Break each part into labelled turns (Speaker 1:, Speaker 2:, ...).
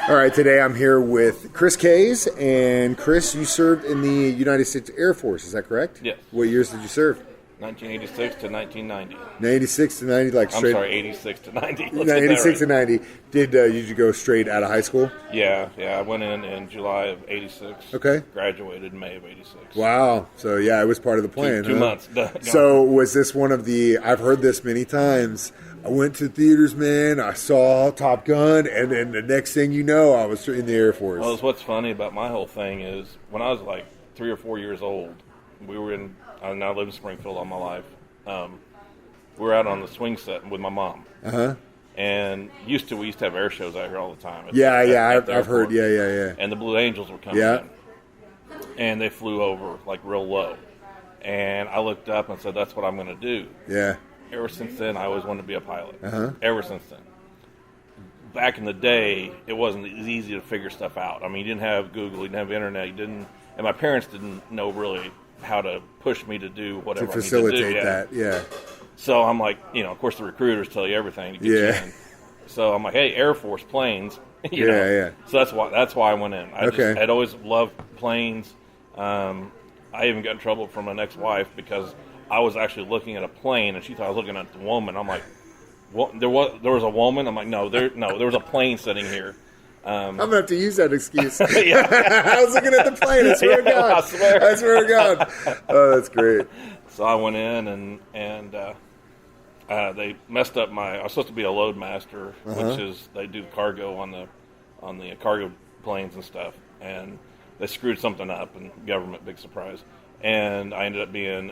Speaker 1: All right, today I'm here with Chris Kays, and Chris, you served in the United States Air Force, is that correct?
Speaker 2: Yes.
Speaker 1: What years did you serve?
Speaker 2: 1986 to 1990.
Speaker 1: 86 to 90, like straight.
Speaker 2: I'm sorry, 86 to 90.
Speaker 1: No, 86 to 90. Did you go straight out of high school?
Speaker 2: Yeah. I went in July of 86.
Speaker 1: Okay.
Speaker 2: Graduated in May of 86.
Speaker 1: Wow. So, yeah, it was part of the plan.
Speaker 2: Two months.
Speaker 1: So, was this one of the, I've heard this many times, I went to theaters, man, I saw Top Gun, and then the next thing you know, I was in the Air Force.
Speaker 2: Well, what's funny about my whole thing is when I was like 3 or 4 years old, I now live in Springfield all my life. We were out on the swing set with my mom.
Speaker 1: Uh-huh.
Speaker 2: And we used to have air shows out here all the time.
Speaker 1: I've heard, yeah.
Speaker 2: And the Blue Angels were coming in. And they flew over, like, real low. And I looked up and said, that's what I'm going to do.
Speaker 1: Yeah.
Speaker 2: Ever since then, I always wanted to be a pilot.
Speaker 1: Uh-huh.
Speaker 2: Ever since then. Back in the day, it wasn't as easy to figure stuff out. I mean, you didn't have Google, you didn't have internet, and my parents didn't know really how to push me to do whatever
Speaker 1: to
Speaker 2: I needed
Speaker 1: facilitate
Speaker 2: to do.
Speaker 1: that, yeah.
Speaker 2: So I'm like, of course the recruiters tell you everything to get you in. So I'm like, hey, Air Force planes, you know.
Speaker 1: Yeah.
Speaker 2: So that's why I went in. I'd always loved planes. I even got in trouble from my ex-wife because I was actually looking at a plane and she thought I was looking at the woman. I'm like, well, there was a woman. I'm like, no, there was a plane sitting here.
Speaker 1: I'm going to have to use that excuse.
Speaker 2: Yeah.
Speaker 1: I was looking at the plane. I swear to God. I swear to God. Oh, that's great.
Speaker 2: So I went in and they messed up I was supposed to be a load master, which is they do cargo on the cargo planes and stuff. And they screwed something up, and government, big surprise. And I ended up being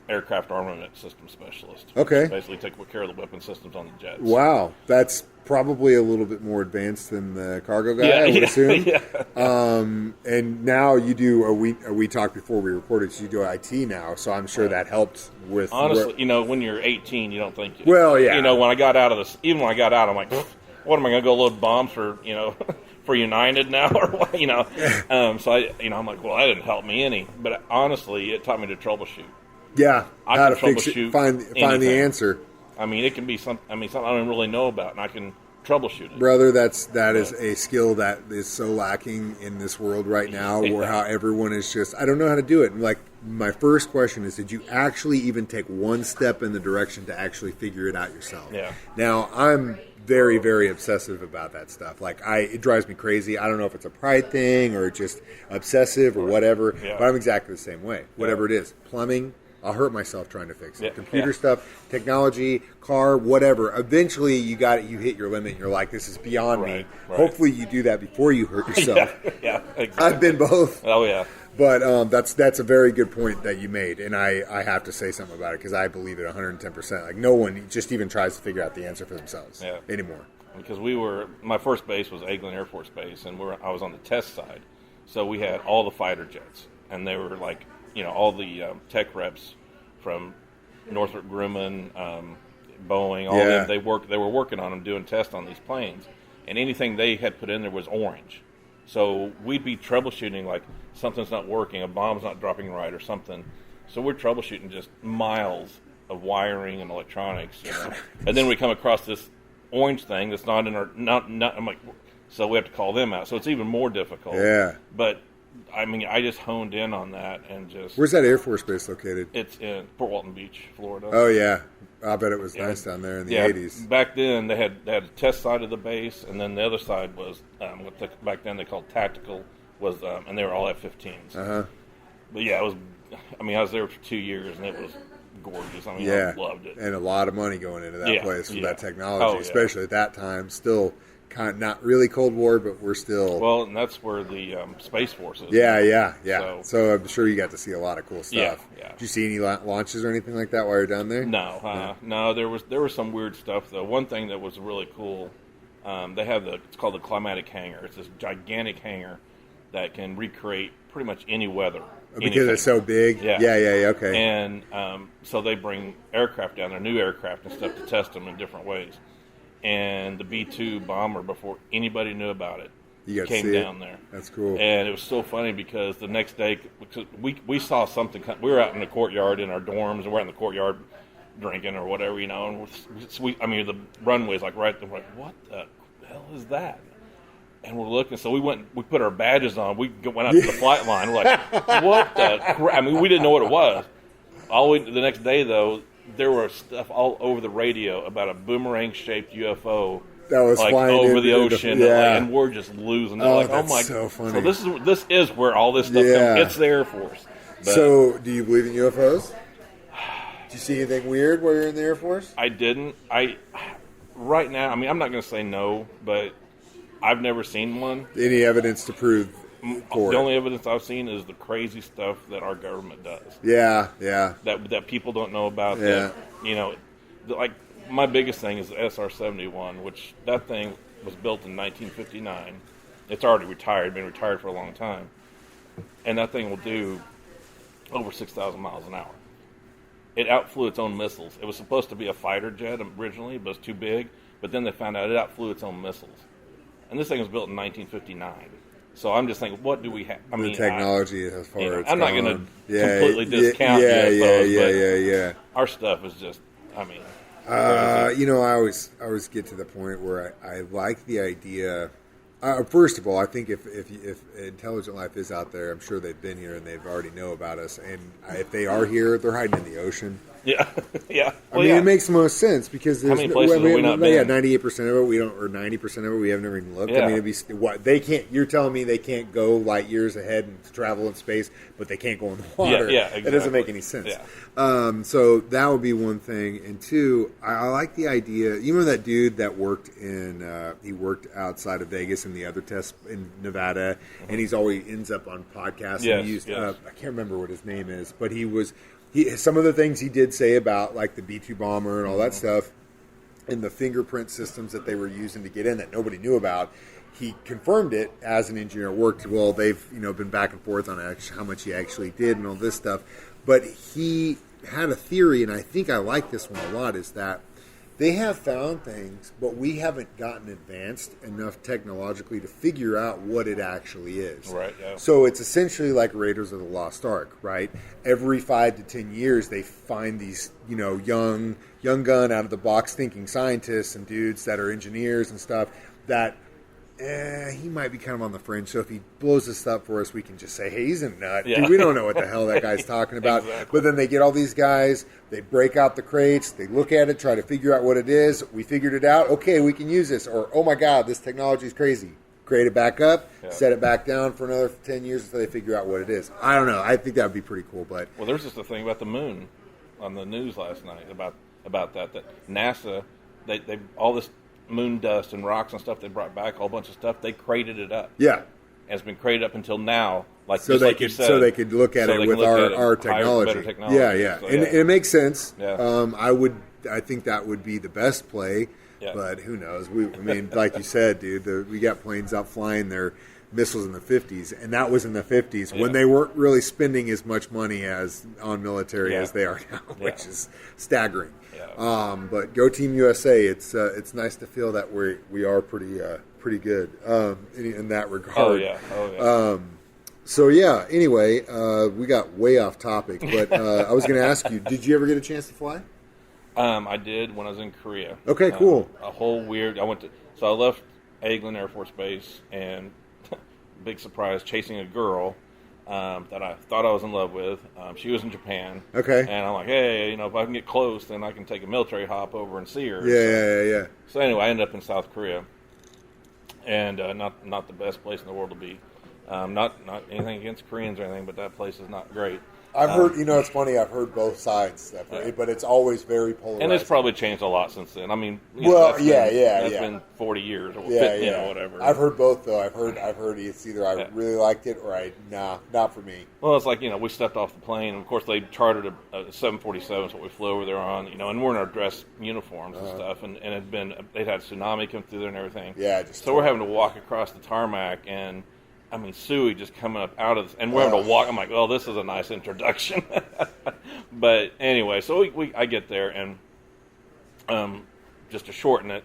Speaker 2: aircraft armament system specialist.
Speaker 1: Okay.
Speaker 2: Basically take care of the weapon systems on the jets.
Speaker 1: Wow. That's probably a little bit more advanced than the cargo guy, I would assume.
Speaker 2: Yeah.
Speaker 1: And now you do, we talked before we recorded, so you do IT now, so I'm sure that helped with...
Speaker 2: Honestly, when you're 18, you don't think...
Speaker 1: Well, yeah.
Speaker 2: When I got out of this, even when I got out, I'm like, what am I going to go load bombs for, for United now, or what, So I'm like, well, that didn't help me any. But honestly, it taught me to troubleshoot.
Speaker 1: Yeah,
Speaker 2: how to fix it,
Speaker 1: find the answer.
Speaker 2: I mean, it can be something I don't really know about, and I can troubleshoot it.
Speaker 1: Brother, that is a skill that is so lacking in this world right now, where how everyone is just, I don't know how to do it. And like, my first question is, did you actually even take one step in the direction to actually figure it out yourself?
Speaker 2: Yeah.
Speaker 1: Now, I'm very, very obsessive about that stuff. Like, it drives me crazy. I don't know if it's a pride thing or just obsessive or whatever, but I'm exactly the same way. Whatever it is, plumbing, I'll hurt myself trying to fix it. Computer stuff, technology, car, whatever. Eventually, you hit your limit, and you're like, this is beyond me.
Speaker 2: Right.
Speaker 1: Hopefully, you do that before you hurt yourself.
Speaker 2: Yeah, exactly.
Speaker 1: I've been both.
Speaker 2: Oh, yeah.
Speaker 1: But that's a very good point that you made, and I have to say something about it because I believe it 110%. Like, no one just even tries to figure out the answer for themselves anymore.
Speaker 2: Because my first base was Eglin Air Force Base, and I was on the test side. So we had all the fighter jets, and they were like, all the tech reps from Northrop Grumman, Boeing, all them. They were working on them, doing tests on these planes, and anything they had put in there was orange. So we'd be troubleshooting, like something's not working, a bomb's not dropping right or something. So we're troubleshooting just miles of wiring and electronics, and then we come across this orange thing that's not in our I'm like, so we have to call them out. So it's even more difficult.
Speaker 1: Yeah.
Speaker 2: But I mean, I just honed in on that and just...
Speaker 1: Where's that Air Force Base located?
Speaker 2: It's in Fort Walton Beach, Florida.
Speaker 1: Oh, yeah. I bet it was nice down there in the 80s.
Speaker 2: Back then, they had a test side of the base, and then the other side was, back then they called tactical, and they were all F-15s.
Speaker 1: Uh-huh.
Speaker 2: But yeah, I was there for 2 years, and it was gorgeous. I mean, I loved it.
Speaker 1: And a lot of money going into that place with that technology,
Speaker 2: Oh,
Speaker 1: especially at that time. Still... kind of not really Cold War, but we're still...
Speaker 2: Well, and that's where the Space Force is.
Speaker 1: Yeah. So I'm sure you got to see a lot of cool stuff.
Speaker 2: Yeah.
Speaker 1: Did you see any launches or anything like that while you're down there?
Speaker 2: No. There was some weird stuff, though. One thing that was really cool, they have it's called the climatic hangar. It's this gigantic hangar that can recreate pretty much any weather.
Speaker 1: Because it's so big?
Speaker 2: Yeah,
Speaker 1: okay.
Speaker 2: And so they bring aircraft down there, new aircraft and stuff, to test them in different ways. And the B-2 bomber, before anybody knew about it, came down there.
Speaker 1: That's cool.
Speaker 2: And it was so funny because the next day, because we saw something. We were out in the courtyard in our dorms, and we're out in the courtyard drinking or whatever, And the runway's like right there. We're like, what the hell is that? And we're looking, so we put our badges on. We went out to the flight line. We're like, what the crap? I mean, we didn't know what it was. The next day, though, there was stuff all over the radio about a boomerang-shaped UFO
Speaker 1: that was
Speaker 2: like
Speaker 1: flying
Speaker 2: over the ocean, and we're just losing. They're like,
Speaker 1: that's
Speaker 2: oh my!
Speaker 1: so funny.
Speaker 2: So this is where all this stuff comes. It's the Air Force. But
Speaker 1: so, do you believe in UFOs? Did you see anything weird while you're in the Air Force?
Speaker 2: I didn't. Right now, I mean, I'm not going to say no, but I've never seen one.
Speaker 1: Any evidence to prove for
Speaker 2: the only evidence I've seen is the crazy stuff that our government does.
Speaker 1: Yeah.
Speaker 2: That people don't know about.
Speaker 1: Yeah.
Speaker 2: That, like my biggest thing is the SR-71, which that thing was built in 1959. It's already retired, been retired for a long time, and that thing will do over 6,000 miles an hour. It outflew its own missiles. It was supposed to be a fighter jet originally, but it was too big. But then they found out it outflew its own missiles. And this thing was built in 1959. So I'm just thinking, what do we have? I mean,
Speaker 1: technology as far as
Speaker 2: I'm not going to completely discount UFOs,
Speaker 1: but
Speaker 2: our stuff is just, I mean.
Speaker 1: I always get to the point where I like the idea. First of all, I think if intelligent life is out there, I'm sure they've been here and they've already know about us. And if they are here, they're hiding in the ocean.
Speaker 2: Yeah, yeah.
Speaker 1: I mean, it makes the most sense because there's
Speaker 2: how many places have we not been?
Speaker 1: 98% of it we don't, or 90% of it we have never even looked.
Speaker 2: Yeah.
Speaker 1: I mean, they can't. You're telling me they can't go light years ahead and travel in space, but they can't go in the water.
Speaker 2: Yeah, exactly.
Speaker 1: That doesn't make any sense.
Speaker 2: Yeah.
Speaker 1: So that would be one thing, and two, I like the idea. You remember that dude that worked he worked outside of Vegas in the other test in Nevada, and he's always ends up on podcasts.
Speaker 2: Yes,
Speaker 1: and he used,
Speaker 2: yes.
Speaker 1: I can't remember what his name is, but some of the things he did say about like the B-2 bomber and all that stuff and the fingerprint systems that they were using to get in that nobody knew about, he confirmed it as an engineer at work. Well, they've been back and forth on how much he actually did and all this stuff. But he had a theory, and I think I like this one a lot, is that they have found things, but we haven't gotten advanced enough technologically to figure out what it actually is.
Speaker 2: Right, yeah.
Speaker 1: So it's essentially like Raiders of the Lost Ark, right? Every 5 to 10 years, they find these, young gun, out of the box thinking scientists and dudes that are engineers and stuff that he might be kind of on the fringe. So if he blows this up for us, we can just say, hey, he's a nut.
Speaker 2: Yeah.
Speaker 1: Dude, we don't know what the hell that guy's talking about.
Speaker 2: Exactly.
Speaker 1: But then they get all these guys, they break out the crates, they look at it, try to figure out what it is. We figured it out. Okay, we can use this. Or, oh my God, this technology is crazy. Create it back up, set it back down for another 10 years until they figure out what it is. I don't know. I think that would be pretty cool. But
Speaker 2: well, there's just a thing about the moon on the news last night about that NASA, they all this moon dust and rocks and stuff they brought back, a whole bunch of stuff, they crated it up.
Speaker 1: Yeah.
Speaker 2: And it's been crated up until now.
Speaker 1: So they could look at it with our technology.
Speaker 2: Better technology.
Speaker 1: Yeah.
Speaker 2: So,
Speaker 1: and it makes sense.
Speaker 2: Yeah.
Speaker 1: I think that would be the best play.
Speaker 2: Yeah.
Speaker 1: But who knows? Like you said, dude, we got planes out flying their missiles in the 50s, and that was in the 50s when they weren't really spending as much money on military as they are now, which is staggering.
Speaker 2: Yeah.
Speaker 1: But go Team USA! It's nice to feel that we are pretty good in that regard.
Speaker 2: Oh yeah.
Speaker 1: So yeah. Anyway, we got way off topic, but I was going to ask you: did you ever get a chance to fly?
Speaker 2: I did when I was in Korea.
Speaker 1: Okay, cool.
Speaker 2: So I left Eglin Air Force Base, and big surprise, chasing a girl that I thought I was in love with. She was in Japan.
Speaker 1: Okay.
Speaker 2: And I'm like, hey, if I can get close, then I can take a military hop over and see her.
Speaker 1: Yeah.
Speaker 2: So anyway, I ended up in South Korea, and not the best place in the world to be. Not anything against Koreans or anything, but that place is not great.
Speaker 1: I've heard, it's funny, I've heard both sides, but it's always very polarizing.
Speaker 2: And it's probably changed a lot since then. I mean,
Speaker 1: it's
Speaker 2: been 40 years or whatever.
Speaker 1: I've heard both, though. I've heard it's either I really liked it or not for me.
Speaker 2: Well, it's like, we stepped off the plane, and of course they chartered a 747, so we flew over there on, and we're in our dress uniforms and stuff, and they'd had tsunami come through there and everything.
Speaker 1: Yeah.
Speaker 2: So we're having to walk across the tarmac, and Sui just coming up out of this, and we're having to walk. I'm like, well, this is a nice introduction. But anyway, so I get there, and just to shorten it,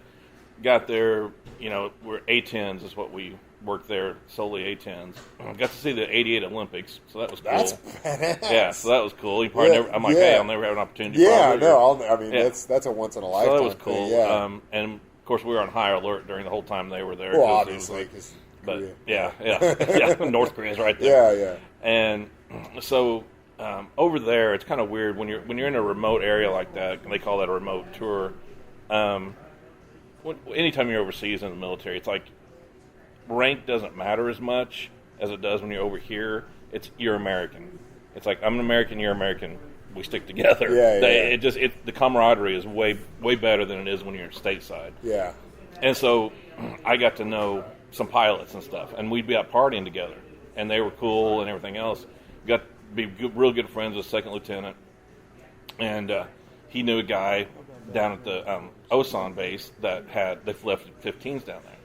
Speaker 2: got there, we're A-10s is what we worked there, solely A-10s. Got to see the 88 Olympics, so that was cool.
Speaker 1: That's badass.
Speaker 2: Yeah, so that was cool. Hey, I'll never have an opportunity.
Speaker 1: Yeah, that's a once in a lifetime.
Speaker 2: So that was cool.
Speaker 1: Thing, yeah.
Speaker 2: And of course, we were on high alert during the whole time they were there.
Speaker 1: Well, obviously, because
Speaker 2: But
Speaker 1: Korea.
Speaker 2: yeah, North Korea's right there.
Speaker 1: Yeah.
Speaker 2: And so over there, it's kind of weird when you're in a remote area like that. They call that a remote tour. Anytime you're overseas in the military, it's like rank doesn't matter as much as it does when you're over here. You're American. It's like I'm an American, you're American. We stick together. The camaraderie is way better than it is when you're tteside.
Speaker 1: Yeah.
Speaker 2: And so I got to know some pilots and stuff, and we'd be out partying together, and they were cool and everything else. Got to be real good friends with second lieutenant, and he knew a guy down at the Osan base that they flew F-15s down there.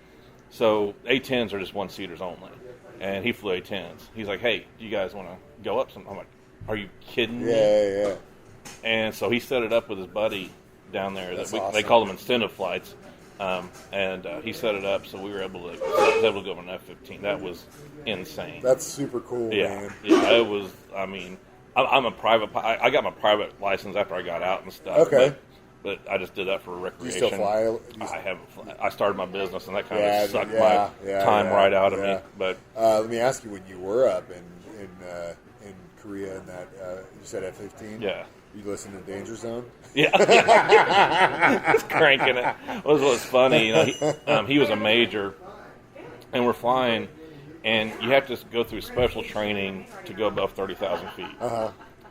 Speaker 2: So A-10s are just one-seaters only, and he flew A-10s. He's like, hey, do you guys want to go up some? I'm like, are you kidding me?
Speaker 1: Yeah.
Speaker 2: And so he set it up with his buddy down there.
Speaker 1: Awesome.
Speaker 2: They call them incentive flights. And he set it up so I was able to go on an F-15. That was insane.
Speaker 1: That's super cool, man.
Speaker 2: Yeah, it was. I mean, I'm a private. I got my private license after I got out and stuff.
Speaker 1: Okay.
Speaker 2: But I just did that for recreation.
Speaker 1: Do you still fly?
Speaker 2: I haven't. I started my business, and that kind of sucked my
Speaker 1: time
Speaker 2: right out of me. But
Speaker 1: let me ask you: when you were up in Korea, in that you said F-15, you listen to Danger Zone?
Speaker 2: Yeah. Just cranking it. What's funny, he was a major, and we're flying, and you have to go through special training to go above 30,000 feet.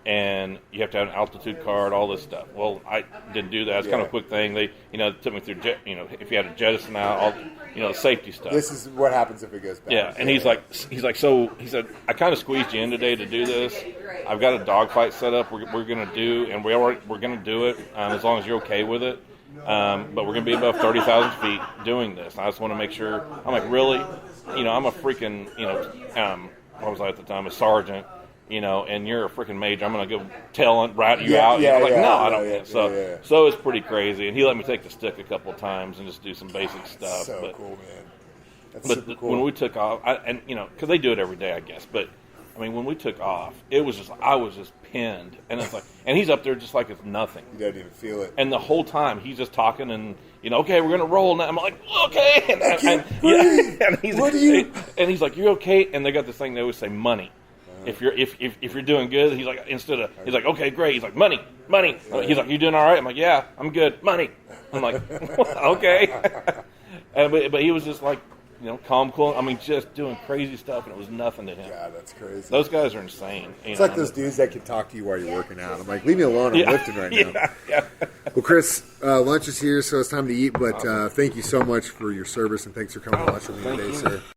Speaker 2: And you have to have an altitude card, all this stuff. Well, I didn't do that. It's kind of a quick thing. They, took me through, if you had a jettison out, all, the safety stuff.
Speaker 1: This is what happens if it goes bad.
Speaker 2: Yeah, and he said, I kind of squeezed you in today to do this. I've got a dogfight set up. We're going to do, and we're going to do it as long as you're okay with it. But we're going to be above 30,000 feet doing this. And I just want to make sure. I'm like, really? I'm a freaking, what was I at the time? A sergeant. And you're a freaking major. I'm going to go rat you out. No, I don't. So it's pretty crazy. And he let me take the stick a couple of times and just do some basic stuff.
Speaker 1: So cool, man. That's
Speaker 2: but
Speaker 1: super cool.
Speaker 2: When we took off, because they do it every day, I guess. But I mean, when we took off, I was just pinned, and it's like, and he's up there just like it's nothing.
Speaker 1: He doesn't even feel it.
Speaker 2: And the whole time he's just talking, and okay, we're gonna roll now. I'm like, okay, and he's like, you're okay. And they got this thing they always say, money. If you're doing good, he's like, he's like, okay, great. He's like, money. He's like, you doing all right? I'm like, yeah, I'm good. Money. I'm like, okay. But he was just like, calm, cool. I mean, just doing crazy stuff, and it was nothing to him.
Speaker 1: God, that's crazy.
Speaker 2: Those guys are insane.
Speaker 1: It's like those dudes that can talk to you while you're working out. I'm like, leave me alone. I'm lifting right now.
Speaker 2: Yeah.
Speaker 1: Well, Chris, lunch is here, so it's time to eat. But thank you so much for your service, and thanks for coming to lunch with me today, sir.